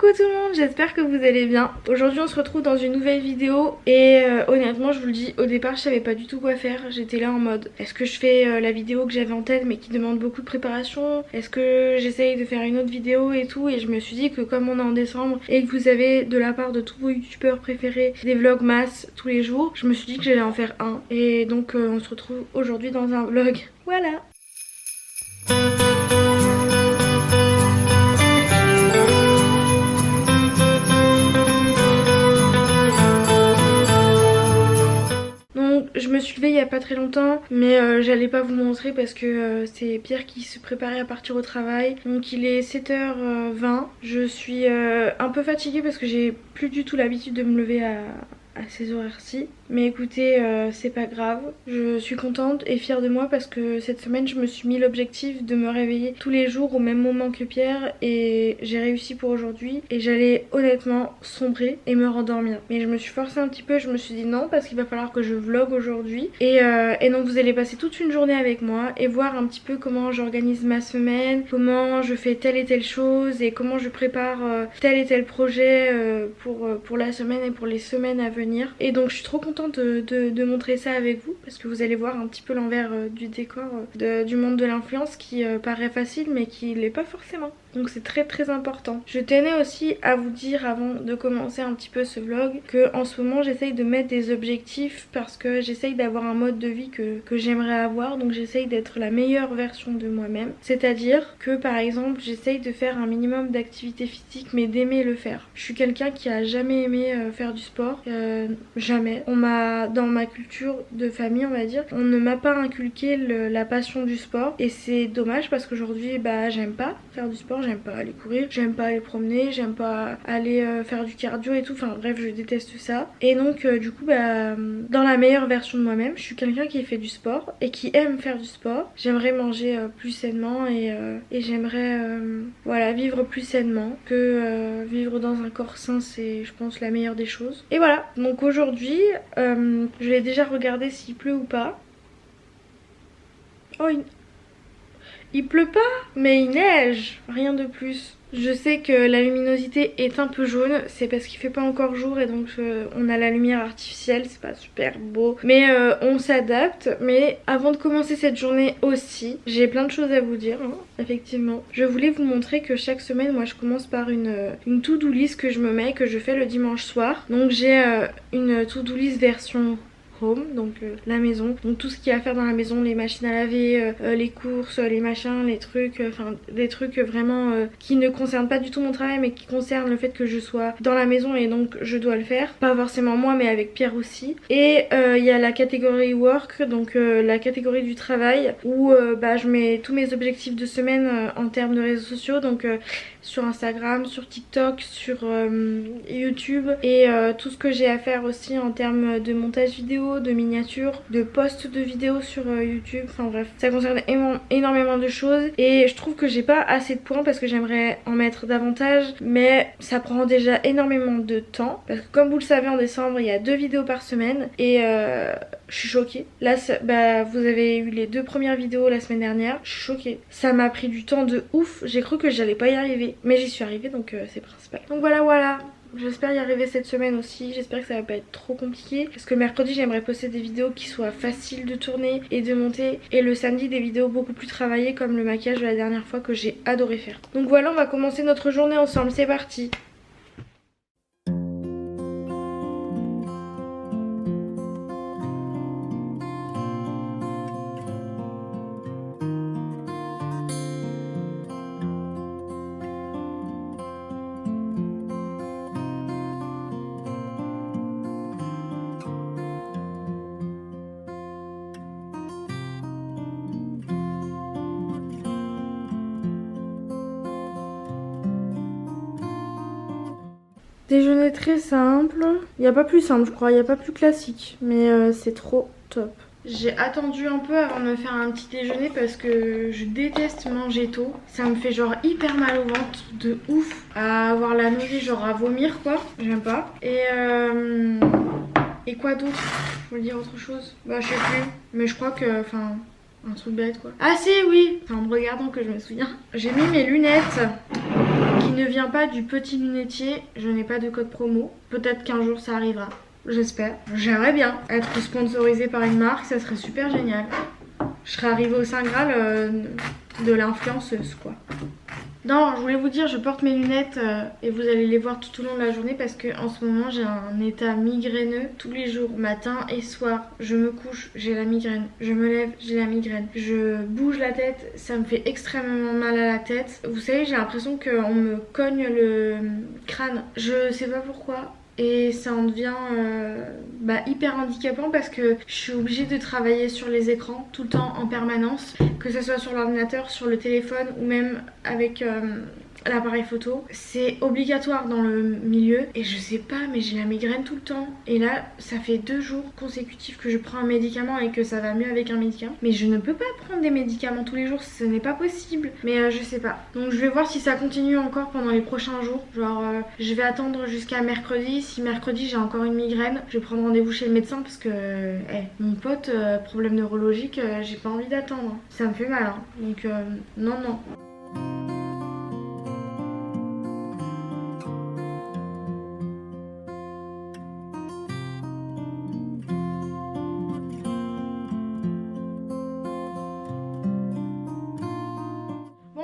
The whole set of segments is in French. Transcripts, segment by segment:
Coucou tout le monde, j'espère que vous allez bien. Aujourd'hui on se retrouve dans une nouvelle vidéo et honnêtement je vous le dis, au départ je savais pas du tout quoi faire. J'étais là en mode est-ce que je fais la vidéo que j'avais en tête mais qui demande beaucoup de préparation, est-ce que j'essaye de faire une autre vidéo et tout, et je me suis dit que comme on est en décembre et que vous avez de la part de tous vos youtubeurs préférés des vlogs masse tous les jours, je me suis dit que j'allais en faire un, et donc on se retrouve aujourd'hui dans un vlog. Voilà. Je me suis levée il y a pas très longtemps, mais j'allais pas vous montrer parce que c'est Pierre qui se préparait à partir au travail. Donc il est 7h20. Je suis un peu fatiguée parce que j'ai plus du tout l'habitude de me lever à ces horaires-ci. Mais écoutez, c'est pas grave. Je suis contente et fière de moi parce que cette semaine je me suis mis l'objectif de me réveiller tous les jours au même moment que Pierre, et j'ai réussi pour aujourd'hui. Et j'allais honnêtement sombrer et me rendormir. Mais je me suis forcée un petit peu, je me suis dit non parce qu'il va falloir que je vlog aujourd'hui. Et donc vous allez passer toute une journée avec moi et voir un petit peu comment j'organise ma semaine, comment je fais telle et telle chose et comment je prépare tel et tel projet pour la semaine et pour les semaines à venir. Et donc je suis trop contente de montrer ça avec vous parce que vous allez voir un petit peu l'envers du décor du monde de l'influence qui paraît facile mais qui l'est pas forcément. Donc c'est très très important. Je tenais aussi à vous dire avant de commencer un petit peu ce vlog que en ce moment j'essaye de mettre des objectifs parce que j'essaye d'avoir un mode de vie que j'aimerais avoir. Donc j'essaye d'être la meilleure version de moi-même. C'est-à-dire que par exemple j'essaye de faire un minimum d'activité physique mais d'aimer le faire. Je suis quelqu'un qui a jamais aimé faire du sport. Jamais. Dans ma culture de famille on va dire, on ne m'a pas inculqué la passion du sport. Et c'est dommage parce qu'aujourd'hui j'aime pas faire du sport. J'aime pas aller courir, j'aime pas aller promener, j'aime pas aller faire du cardio et tout, enfin bref je déteste ça. Et donc du coup dans la meilleure version de moi-même, je suis quelqu'un qui fait du sport et qui aime faire du sport. J'aimerais manger plus sainement et j'aimerais voilà, vivre plus sainement que vivre dans un corps sain, c'est je pense la meilleure des choses. Et voilà, donc aujourd'hui je vais déjà regarder s'il pleut ou pas. Oh il pleut pas, mais il neige, rien de plus. Je sais que la luminosité est un peu jaune, c'est parce qu'il fait pas encore jour et donc on a la lumière artificielle, c'est pas super beau. Mais on s'adapte. Mais avant de commencer cette journée aussi, j'ai plein de choses à vous dire, hein, effectivement. Je voulais vous montrer que chaque semaine, moi je commence par une to-do list que je me mets, que je fais le dimanche soir. Donc j'ai une to-do list version home, donc la maison, donc tout ce qu'il y a à faire dans la maison, les machines à laver, les courses, les machins, les trucs, enfin des trucs vraiment qui ne concernent pas du tout mon travail mais qui concernent le fait que je sois dans la maison et donc je dois le faire, pas forcément moi mais avec Pierre aussi. Et il y a la catégorie work, donc la catégorie du travail où je mets tous mes objectifs de semaine en termes de réseaux sociaux, donc sur Instagram, sur TikTok, sur YouTube, et tout ce que j'ai à faire aussi en termes de montage vidéo, de miniatures, de posts de vidéos sur YouTube, enfin bref, ça concerne énormément de choses et je trouve que j'ai pas assez de points parce que j'aimerais en mettre davantage, mais ça prend déjà énormément de temps parce que comme vous le savez en décembre il y a 2 vidéos par semaine et je suis choquée. Là vous avez eu les 2 premières vidéos la semaine dernière, je suis choquée. Ça m'a pris du temps de ouf, j'ai cru que j'allais pas y arriver mais j'y suis arrivée, donc c'est principal. Donc voilà. J'espère y arriver cette semaine aussi, j'espère que ça va pas être trop compliqué parce que mercredi j'aimerais poster des vidéos qui soient faciles de tourner et de monter, et le samedi des vidéos beaucoup plus travaillées comme le maquillage de la dernière fois que j'ai adoré faire. Donc voilà, on va commencer notre journée ensemble, c'est parti. Déjeuner très simple, il n'y a pas plus simple je crois, il n'y a pas plus classique, mais c'est trop top. J'ai attendu un peu avant de me faire un petit déjeuner parce que je déteste manger tôt. Ça me fait genre hyper mal au ventre de ouf, à avoir la nausée, genre à vomir quoi, j'aime pas. Et quoi d'autre? Je veux dire autre chose? Bah je sais plus, mais je crois que, enfin, un truc bête quoi. Ah si oui, c'est en me regardant que je me souviens. J'ai mis mes lunettes qui ne vient pas du petit lunetier, je n'ai pas de code promo. Peut-être qu'un jour ça arrivera, j'espère. J'aimerais bien être sponsorisée par une marque, ça serait super génial. Je serais arrivée au Saint Graal de l'influenceuse quoi. Non, je voulais vous dire, je porte mes lunettes et vous allez les voir tout au long de la journée parce que en ce moment j'ai un état migraineux tous les jours, matin et soir. Je me couche, j'ai la migraine. Je me lève, j'ai la migraine. Je bouge la tête, ça me fait extrêmement mal à la tête. Vous savez, j'ai l'impression qu'on me cogne le crâne. Je sais pas pourquoi. Et ça en devient hyper handicapant parce que je suis obligée de travailler sur les écrans tout le temps en permanence, que ce soit sur l'ordinateur, sur le téléphone ou même avec l'appareil photo. C'est obligatoire dans le milieu et je sais pas mais j'ai la migraine tout le temps. Et là ça fait 2 jours consécutifs que je prends un médicament et que ça va mieux avec un médicament. Mais je ne peux pas prendre des médicaments tous les jours, ce n'est pas possible. Mais je sais pas. Donc je vais voir si ça continue encore pendant les prochains jours. Genre je vais attendre jusqu'à mercredi. Si mercredi j'ai encore une migraine, je vais prendre rendez-vous chez le médecin parce que mon pote, problème neurologique, j'ai pas envie d'attendre. Ça me fait mal hein. Donc non.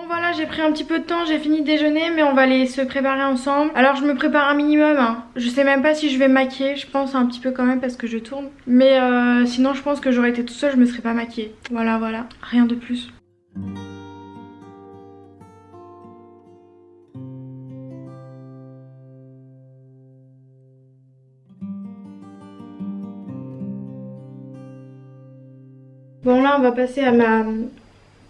Voilà, j'ai pris un petit peu de temps, j'ai fini de déjeuner, mais on va aller se préparer ensemble. Alors je me prépare un minimum, hein. Je sais même pas si je vais me maquiller, je pense un petit peu quand même parce que je tourne. Mais sinon je pense que j'aurais été toute seule, je me serais pas maquillée. Voilà, rien de plus. Bon là on va passer à ma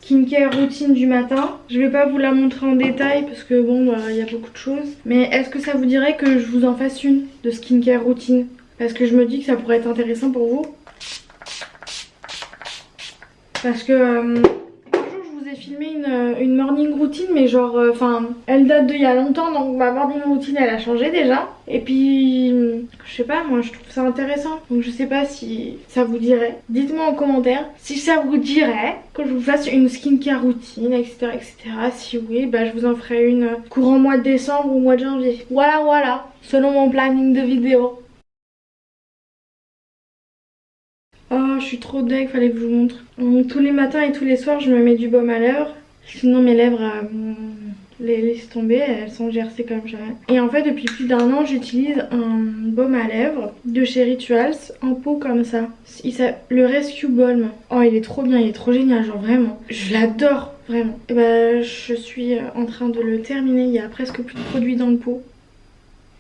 skincare routine du matin. Je vais pas vous la montrer en détail parce que bon il y a beaucoup de choses. Mais est-ce que ça vous dirait que je vous en fasse une de skincare routine? Parce que je me dis que ça pourrait être intéressant pour vous. Parce que je vous ai filmé une morning routine mais genre elle date d'il y a longtemps donc ma morning routine elle a changé déjà. Et puis je sais pas, moi je trouve ça intéressant donc je sais pas si ça vous dirait. Dites-moi en commentaire si ça vous dirait que je vous fasse une skincare routine etc. Si oui je vous en ferai une courant mois de décembre ou mois de janvier. Voilà selon mon planning de vidéo. Oh, je suis trop deg, fallait que je vous montre. Tous les matins et tous les soirs, je me mets du baume à lèvres. Sinon, mes lèvres les laissent tomber, elles sont gercées comme jamais. Et en fait, depuis plus d'1 an, j'utilise un baume à lèvres de chez Rituals en pot comme ça. Le Rescue Balm. Oh, il est trop bien, il est trop génial, genre vraiment. Je l'adore, vraiment. Et je suis en train de le terminer, il y a presque plus de produit dans le pot.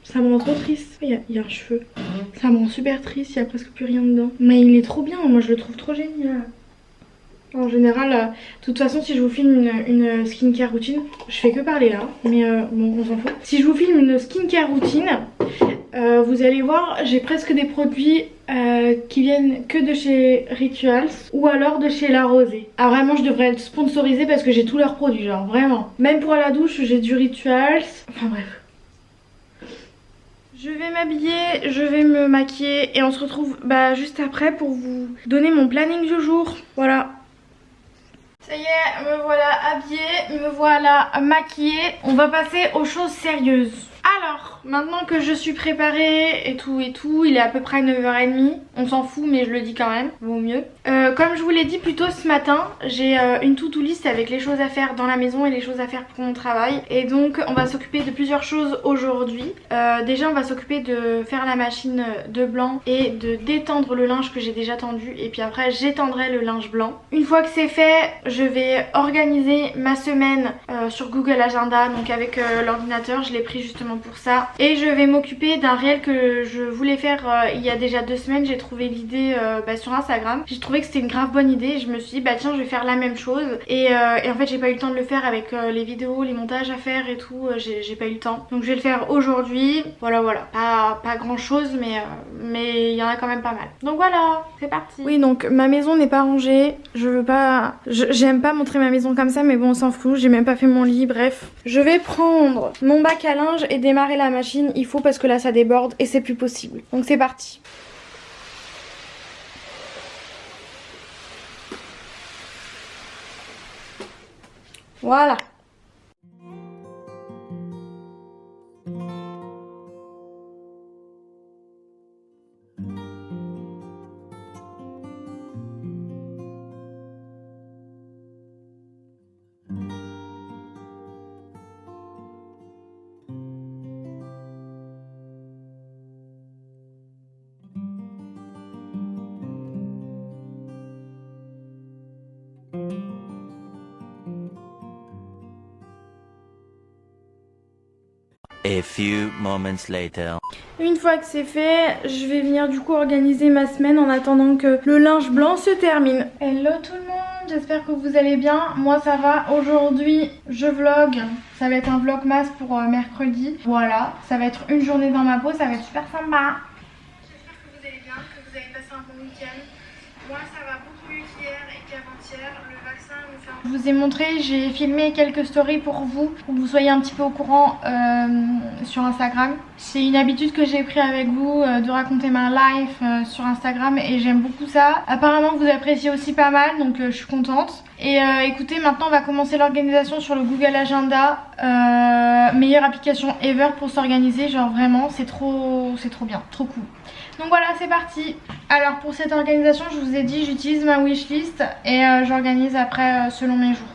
Ça me rend trop triste. Il y a un cheveu. Ça me rend super triste, il n'y a presque plus rien dedans. Mais il est trop bien, moi je le trouve trop génial. En général, de toute façon si je vous filme une skincare routine, je fais que parler là, mais bon on s'en fout. Si je vous filme une skincare routine, vous allez voir, j'ai presque des produits qui viennent que de chez Rituals ou alors de chez La Rosée. Ah vraiment je devrais être sponsorisée parce que j'ai tous leurs produits, genre vraiment. Même pour la douche j'ai du Rituals, enfin bref. Je vais m'habiller, je vais me maquiller et on se retrouve juste après pour vous donner mon planning du jour. Voilà. Ça y est, me voilà habillée, me voilà maquillée. On va passer aux choses sérieuses. Alors, maintenant que je suis préparée et tout, il est à peu près 9h30. On s'en fout mais je le dis quand même, vaut mieux. Comme je vous l'ai dit plus tôt ce matin, j'ai une to-do list avec les choses à faire dans la maison et les choses à faire pour mon travail. Et donc on va s'occuper de plusieurs choses aujourd'hui. Déjà on va s'occuper de faire la machine de blanc et de détendre le linge que j'ai déjà tendu. Et puis après j'étendrai le linge blanc. Une fois que c'est fait, je vais organiser ma semaine sur Google Agenda. Donc avec l'ordinateur, je l'ai pris justement pour ça. Et je vais m'occuper d'un réel que je voulais faire il y a déjà 2 semaines. J'ai trouvé l'idée sur Instagram. J'ai trouvé que c'était une grave bonne idée et je me suis dit tiens je vais faire la même chose. Et en fait j'ai pas eu le temps de le faire avec les vidéos, les montages à faire et tout. J'ai pas eu le temps. Donc je vais le faire aujourd'hui. Voilà. Pas grand chose mais il y en a quand même pas mal. Donc voilà, c'est parti. Oui donc ma maison n'est pas rangée. J'aime pas montrer ma maison comme ça mais bon on s'en fout. J'ai même pas fait mon lit, bref. Je vais prendre mon bac à linge et démarrer la machine. Il faut parce que là ça déborde et c'est plus possible. Donc c'est parti. Voilà. A few moments later. Une fois que c'est fait, je vais venir du coup organiser ma semaine en attendant que le linge blanc se termine. Hello tout le monde, j'espère que vous allez bien. Moi ça va, aujourd'hui je vlog. Ça va être un vlogmas pour mercredi. Voilà, ça va être une journée dans ma peau, ça va être super sympa. J'espère que vous allez bien, que vous avez passé un bon week-end. Moi ça va beaucoup mieux qu'hier et qu'avant-hier. Le vaccin me fait un... Je vous ai montré, j'ai filmé quelques stories pour que vous soyez un petit peu au courant sur Instagram. C'est une habitude que j'ai pris avec vous de raconter ma life sur Instagram et j'aime beaucoup ça. Apparemment vous appréciez aussi pas mal, donc je suis contente. Et écoutez, maintenant on va commencer l'organisation sur le Google Agenda. Meilleure application ever pour s'organiser, genre vraiment c'est trop bien, trop cool. Donc voilà, c'est parti. Alors pour cette organisation, je vous ai dit, j'utilise ma wishlist et j'organise après selon mes jours.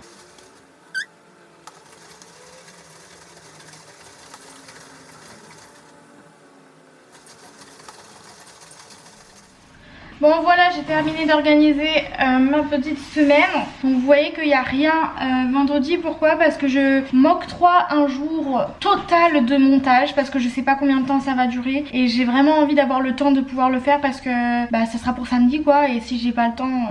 Bon voilà, j'ai terminé d'organiser ma petite semaine. Donc vous voyez qu'il n'y a rien vendredi. Pourquoi? Parce que je m'octroie un jour total de montage. Parce que je sais pas combien de temps ça va durer. Et j'ai vraiment envie d'avoir le temps de pouvoir le faire. Parce que bah, ça sera pour samedi quoi. Et si j'ai pas le temps...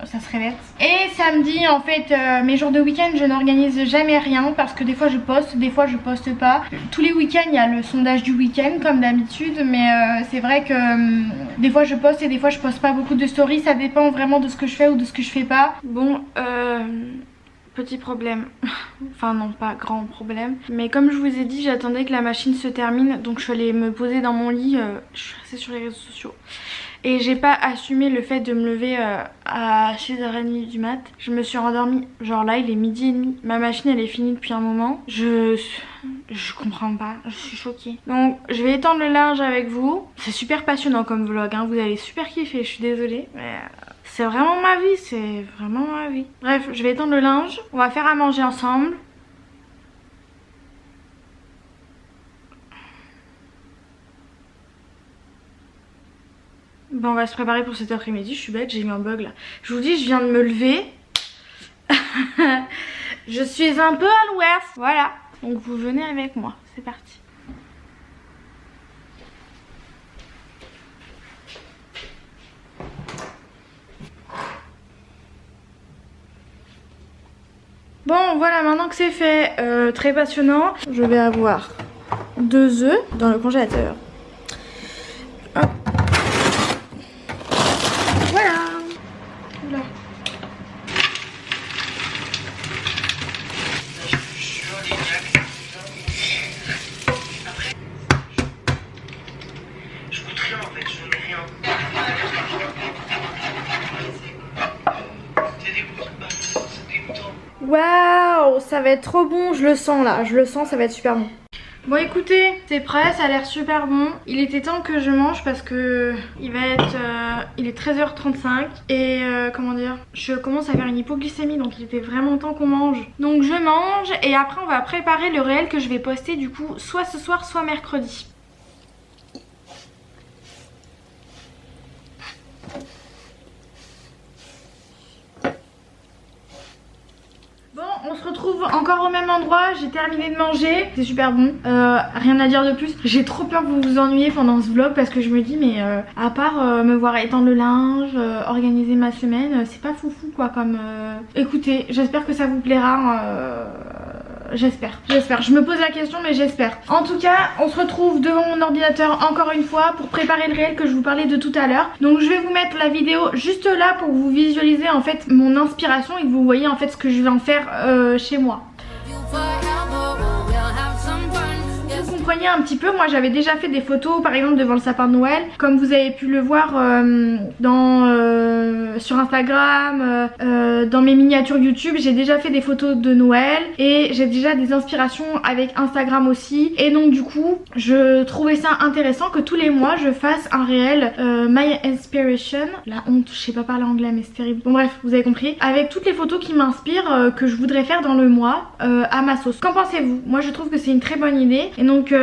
ça serait bête. Et samedi en fait mes jours de week-end je n'organise jamais rien parce que des fois je poste, des fois je poste pas. Tous les week-ends il y a le sondage du week-end comme d'habitude, mais c'est vrai que des fois je poste et des fois je poste pas beaucoup de stories, ça dépend vraiment de ce que je fais ou de ce que je fais pas. Bon petit problème, enfin non pas grand problème, mais comme je vous ai dit j'attendais que la machine se termine donc je suis allée me poser dans mon lit, je suis restée sur les réseaux sociaux. Et j'ai pas assumé le fait de me lever à 6h30 du mat. Je me suis rendormie, genre là il est 12h30. Ma machine elle est finie depuis un moment. Je comprends pas, je suis choquée. Donc je vais étendre le linge avec vous. C'est super passionnant comme vlog, hein. Vous allez super kiffer, je suis désolée. Mais c'est vraiment ma vie, c'est vraiment ma vie. Bref, je vais étendre le linge. On va faire à manger ensemble. Bon, on va se préparer pour cet après-midi. Je suis bête, j'ai eu un bug là. Je vous dis, je viens de me lever. Je suis un peu à l'ouest. Voilà. Donc vous venez avec moi. C'est parti. Bon, voilà, maintenant que c'est fait, très passionnant. Je vais avoir 2 œufs dans le congélateur. Hop. Waouh, ça va être trop bon, je le sens là, je le sens, ça va être super bon. Bon écoutez, c'est prêt, ça a l'air super bon. Il était temps que je mange parce que il est 13h35 et comment dire, je commence à faire une hypoglycémie donc il était vraiment temps qu'on mange. Donc je mange et après on va préparer le réel que je vais poster du coup soit ce soir soit mercredi. On se retrouve encore au même endroit, j'ai terminé de manger, c'est super bon, rien à dire de plus. J'ai trop peur que vous vous ennuyiez pendant ce vlog parce que je me dis mais à part me voir étendre le linge, organiser ma semaine, c'est pas foufou quoi comme... Écoutez, j'espère que ça vous plaira, j'espère, je me pose la question mais j'espère. En tout cas, on se retrouve devant mon ordinateur encore une fois pour préparer le réel que je vous parlais de tout à l'heure. Donc je vais vous mettre la vidéo juste là pour que vous visualisez en fait mon inspiration et que vous voyez en fait ce que je vais en faire chez moi. Vous comprenez un petit peu, moi j'avais déjà fait des photos par exemple devant le sapin de Noël, comme vous avez pu le voir sur Instagram, dans mes miniatures YouTube, j'ai déjà fait des photos de Noël et j'ai déjà des inspirations avec Instagram aussi. Et donc du coup je trouvais ça intéressant que tous les mois je fasse un réel My Inspiration, la honte, je sais pas parler anglais mais c'est terrible, bon bref vous avez compris, avec toutes les photos qui m'inspirent que je voudrais faire dans le mois à ma sauce. Qu'en pensez-vous? Moi je trouve que c'est une très bonne idée et donc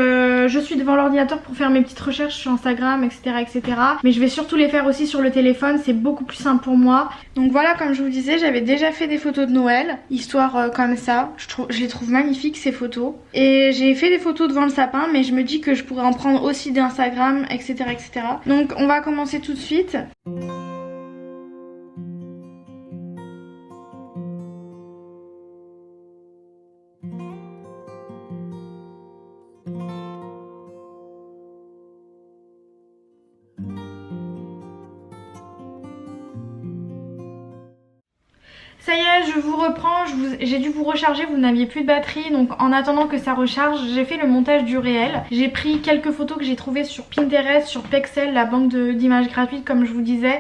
je suis devant l'ordinateur pour faire mes petites recherches sur Instagram, etc., etc. Mais je vais surtout les faire aussi sur le téléphone, c'est beaucoup plus simple pour moi. Donc voilà, comme je vous disais, j'avais déjà fait des photos de Noël, histoire comme ça. Je les trouve magnifiques ces photos. Et j'ai fait des photos devant le sapin, mais je me dis que je pourrais en prendre aussi d'Instagram, etc., etc. Donc on va commencer tout de suite. Ça y est, je vous reprends, j'ai dû vous recharger, vous n'aviez plus de batterie, donc en attendant que ça recharge, j'ai fait le montage du réel. J'ai pris quelques photos que j'ai trouvées sur Pinterest, sur Pexel, la banque d'images gratuites comme je vous disais,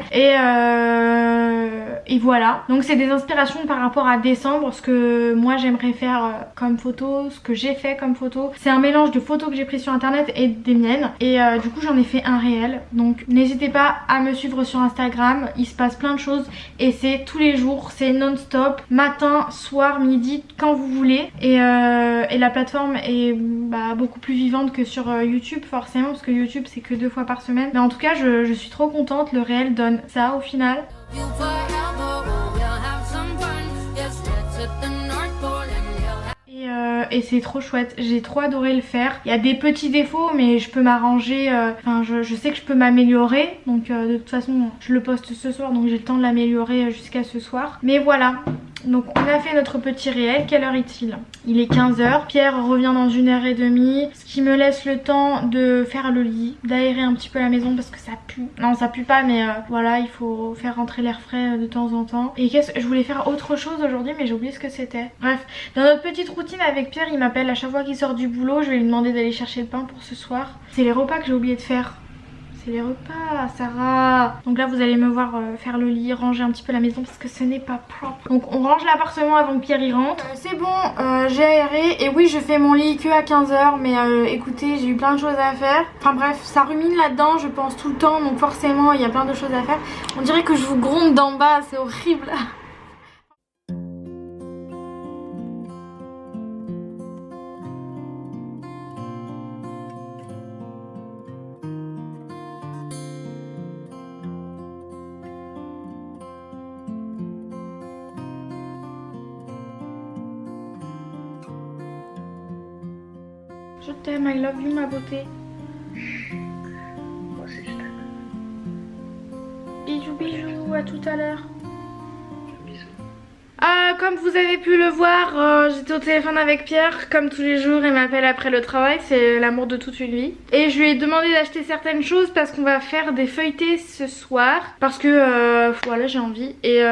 et voilà. Donc c'est des inspirations par rapport à décembre, ce que moi j'aimerais faire comme photo, ce que j'ai fait comme photo. C'est un mélange de photos que j'ai prises sur internet et des miennes, et du coup j'en ai fait un réel. Donc n'hésitez pas à me suivre sur Instagram, il se passe plein de choses et c'est tous les jours, c'est non-stop, matin, soir, midi, quand vous voulez. Et la plateforme est beaucoup plus vivante que sur YouTube forcément, parce que YouTube c'est que 2 fois par semaine. Mais en tout cas je suis trop contente, le réel donne ça au final. Et c'est trop chouette, j'ai trop adoré le faire. Il y a des petits défauts mais je peux m'arranger, je sais que je peux m'améliorer. Donc de toute façon je le poste ce soir, donc j'ai le temps de l'améliorer jusqu'à ce soir. Mais voilà, donc on a fait notre petit réel. Quelle heure est-il? Il est 15 h. Pierre revient dans 1h30, ce qui me laisse le temps de faire le lit, d'aérer un petit peu la maison parce que ça pue. Non ça pue pas mais voilà, il faut faire rentrer l'air frais de temps en temps. Et je voulais faire autre chose aujourd'hui mais j'ai oublié ce que c'était. Bref, dans notre petite routine avec Pierre, il m'appelle à chaque fois qu'il sort du boulot, je vais lui demander d'aller chercher le pain pour ce soir. C'est les repas que j'ai oublié de faire. C'est les repas, Sarah. Donc là vous allez me voir faire le lit, ranger un petit peu la maison parce que ce n'est pas propre. Donc on range l'appartement avant que Pierre y rentre. C'est bon, j'ai aéré. Et oui, je fais mon lit que à 15 h. Mais écoutez, j'ai eu plein de choses à faire. Enfin bref, ça rumine là-dedans, je pense tout le temps. Donc forcément, il y a plein de choses à faire. On dirait que je vous gronde d'en bas, c'est horrible. Je t'aime, I love you ma beauté. Moi aussi je t'aime. Bisous bisous, à tout à l'heure. Bisous. Comme vous avez pu le voir, j'étais au téléphone avec Pierre comme tous les jours, il m'appelle après le travail, c'est l'amour de toute une vie. Et je lui ai demandé d'acheter certaines choses parce qu'on va faire des feuilletés ce soir, parce que voilà, j'ai envie. Et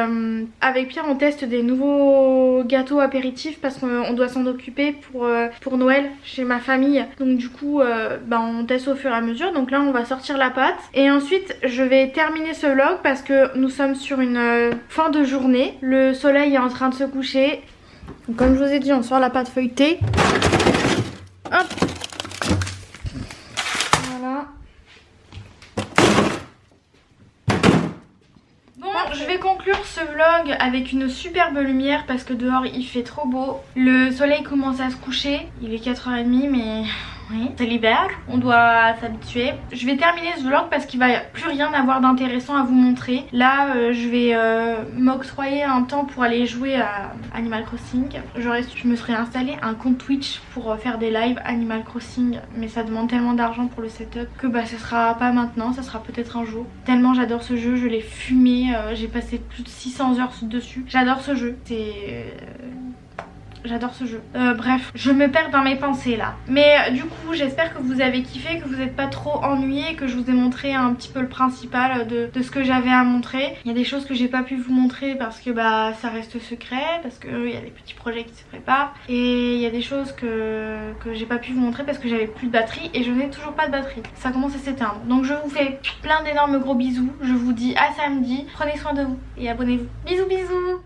avec Pierre on teste des nouveaux gâteaux apéritifs parce qu'on doit s'en occuper pour Noël chez ma famille. Donc du coup on teste au fur et à mesure. Donc là on va sortir la pâte et ensuite je vais terminer ce vlog parce que nous sommes sur une fin de journée. Le soleil est en train de se coucher. Donc, comme je vous ai dit, on sort la pâte feuilletée. Hop. Voilà. Bon, je vais conclure ce vlog avec une superbe lumière parce que dehors il fait trop beau. Le soleil commence à se coucher. Il est 4h30 mais... oui, c'est l'hiver, on doit s'habituer. Je vais terminer ce vlog parce qu'il va plus rien avoir d'intéressant à vous montrer. Là je vais m'octroyer un temps pour aller jouer à Animal Crossing. Je me serais installé un compte Twitch pour faire des lives Animal Crossing, mais ça demande tellement d'argent pour le setup que ça sera pas maintenant, ça sera peut-être un jour. Tellement j'adore ce jeu, je l'ai fumé, j'ai passé plus de 600 heures dessus. J'adore ce jeu, j'adore ce jeu. Bref, je me perds dans mes pensées là. Mais du coup, j'espère que vous avez kiffé, que vous n'êtes pas trop ennuyés, que je vous ai montré un petit peu le principal de ce que j'avais à montrer. Il y a des choses que j'ai pas pu vous montrer parce que ça reste secret, parce qu'il y a des petits projets qui se préparent. Et il y a des choses que j'ai pas pu vous montrer parce que j'avais plus de batterie et je n'ai toujours pas de batterie. Ça commence à s'éteindre. Donc je vous fais plein d'énormes gros bisous. Je vous dis à samedi. Prenez soin de vous et abonnez-vous. Bisous bisous.